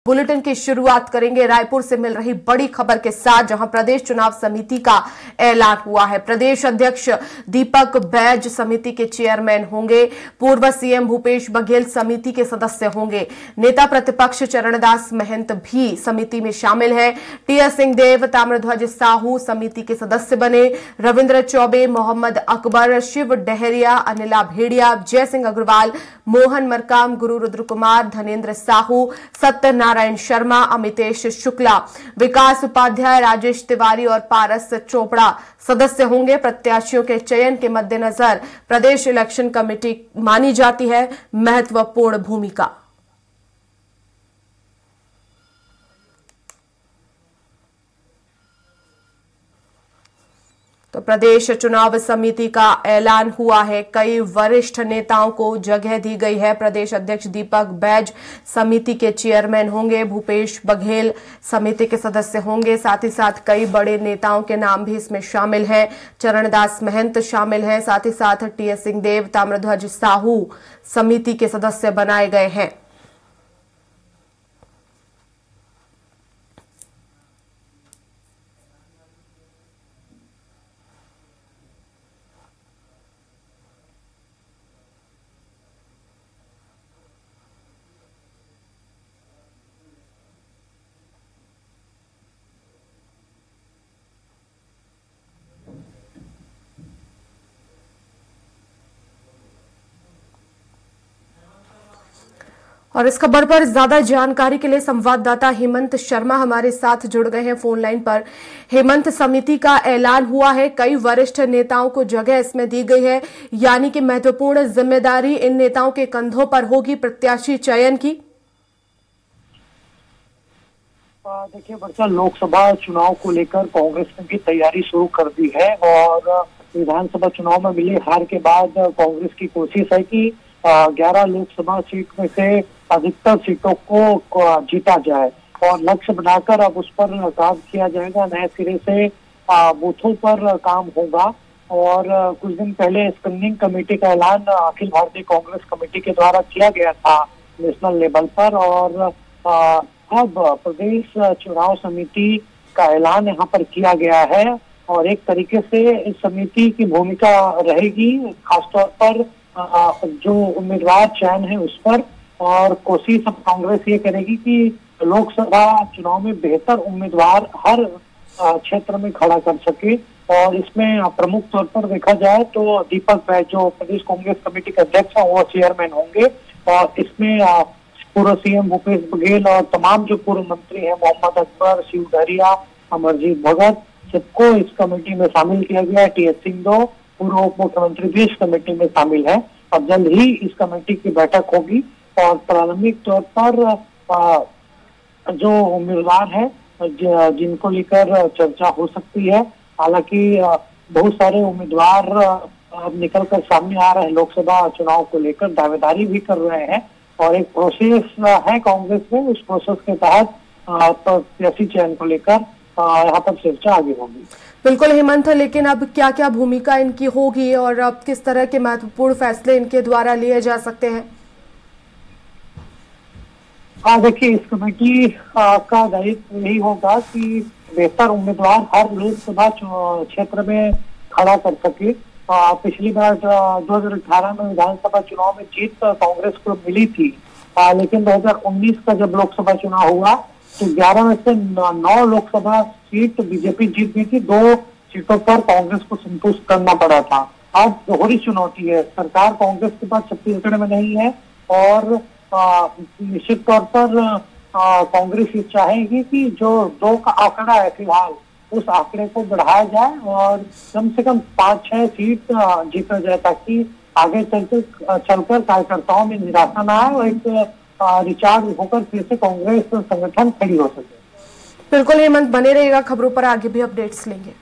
Bulletin की शुरुआत करेंगे रायपुर से मिल रही बड़ी खबर के साथ, जहां प्रदेश चुनाव समिति का ऐलान हुआ है। प्रदेश अध्यक्ष दीपक बैज समिति के चेयरमैन होंगे। पूर्व सीएम भूपेश बघेल समिति के सदस्य होंगे। नेता प्रतिपक्ष चरणदास महंत भी समिति में शामिल है। टीएस सिंहदेव, ताम्रध्वज साहू समिति के सदस्य बने। रविंद्र चौबे, मोहम्मद अकबर, शिव डहरिया, अनिला भेड़िया, जय सिंह अग्रवाल, मोहन मरकाम, गुरु रुद्र कुमार, धनेन्द्र साहू, सत्यनारायण शर्मा, अमितेश शुक्ला, विकास उपाध्याय, राजेश तिवारी और पारस चोपड़ा सदस्य होंगे। प्रत्याशियों के चयन के मद्देनजर प्रदेश इलेक्शन कमेटी मानी जाती है महत्वपूर्ण भूमिका। तो प्रदेश चुनाव समिति का ऐलान हुआ है। कई वरिष्ठ नेताओं को जगह दी गई है। प्रदेश अध्यक्ष दीपक बैज समिति के चेयरमैन होंगे। भूपेश बघेल समिति के सदस्य होंगे। साथ ही साथ कई बड़े नेताओं के नाम भी इसमें शामिल हैं। चरणदास महंत शामिल हैं। साथ ही साथ टीएस सिंहदेव, ताम्रध्वज साहू समिति के सदस्य बनाए गए हैं। और इस खबर पर ज्यादा जानकारी के लिए संवाददाता हेमंत शर्मा हमारे साथ जुड़ गए हैं फोन लाइन पर। हेमंत, समिति का ऐलान हुआ है, कई वरिष्ठ नेताओं को जगह इसमें दी गई है, यानी कि महत्वपूर्ण जिम्मेदारी इन नेताओं के कंधों पर होगी प्रत्याशी चयन की। देखिए वर्षा, लोकसभा चुनाव को लेकर कांग्रेस ने भी तैयारी शुरू कर दी है और विधानसभा चुनाव में मिली हार के बाद कांग्रेस की कोशिश है कि 11 लोकसभा सीट में से अधिकतर सीटों को जीता जाए और लक्ष्य बनाकर अब उस पर काम किया जाएगा। नए सिरे से बूथों पर काम होगा और कुछ दिन पहले स्क्रीनिंग कमेटी का ऐलान अखिल भारतीय कांग्रेस कमेटी के द्वारा किया गया था नेशनल लेवल पर और अब प्रदेश चुनाव समिति का ऐलान यहाँ पर किया गया है और एक तरीके से इस समिति की भूमिका रहेगी खासतौर पर जो उम्मीदवार चयन है उस पर। और कोशिश अब कांग्रेस ये करेगी कि लोकसभा चुनाव में बेहतर उम्मीदवार हर क्षेत्र में खड़ा कर सके और इसमें प्रमुख तौर पर देखा जाए तो दीपक बैज जो प्रदेश कांग्रेस कमेटी के अध्यक्ष हैं वो चेयरमैन होंगे और इसमें पूर्व सीएम भूपेश बघेल और तमाम जो पूर्व मंत्री हैं मोहम्मद अकबर, शिव डहरिया, अमरजीत भगत, सबको इस कमेटी में शामिल किया गया है। टीएस सिंहदेव पूर्व उप मुख्यमंत्री भी इस कमेटी में शामिल है और जल्द ही इस कमेटी की बैठक होगी और प्रारंभिक तौर पर जो उम्मीदवार है जिनको लेकर चर्चा हो सकती है। हालांकि बहुत सारे उम्मीदवार अब निकल कर सामने आ रहे हैं, लोकसभा चुनाव को लेकर दावेदारी भी कर रहे हैं और एक प्रोसेस है कांग्रेस में। उस प्रोसेस के तहत प्रत्याशी चयन को लेकर यहाँ पर चर्चा आगे होगी। बिल्कुल हेमंत, लेकिन अब क्या क्या भूमिका इनकी होगी और अब किस तरह के महत्वपूर्ण फैसले इनके द्वारा लिए जा सकते हैं? देखिए इस कमेटी का दायित्व यही होगा कि बेहतर उम्मीदवार हर लोकसभा क्षेत्र में खड़ा कर सके। पिछली बार 2018 में विधानसभा चुनाव में जीत कांग्रेस को मिली थी, लेकिन 2019 का जब लोकसभा चुनाव हुआ तो 11 में से 9 लोकसभा सीट बीजेपी जीत गई थी। 2 सीटों पर कांग्रेस को संतुष्ट करना पड़ा था। अब दोहरी चुनौती है, सरकार कांग्रेस के पास छत्तीसगढ़ में नहीं है और निश्चित तौर पर कांग्रेस ये चाहेगी कि जो 2 का आंकड़ा है फिलहाल उस आंकड़े को बढ़ाया जाए और कम से कम 5-6 सीट जीता जाए ताकि आगे चलकर कार्यकर्ताओं में निराशा न आए और एक रिचार्ज होकर फिर से कांग्रेस संगठन खड़ी हो सके। बिल्कुल हेमंत, बने रहेगा खबरों पर, आगे भी अपडेट्स लेंगे।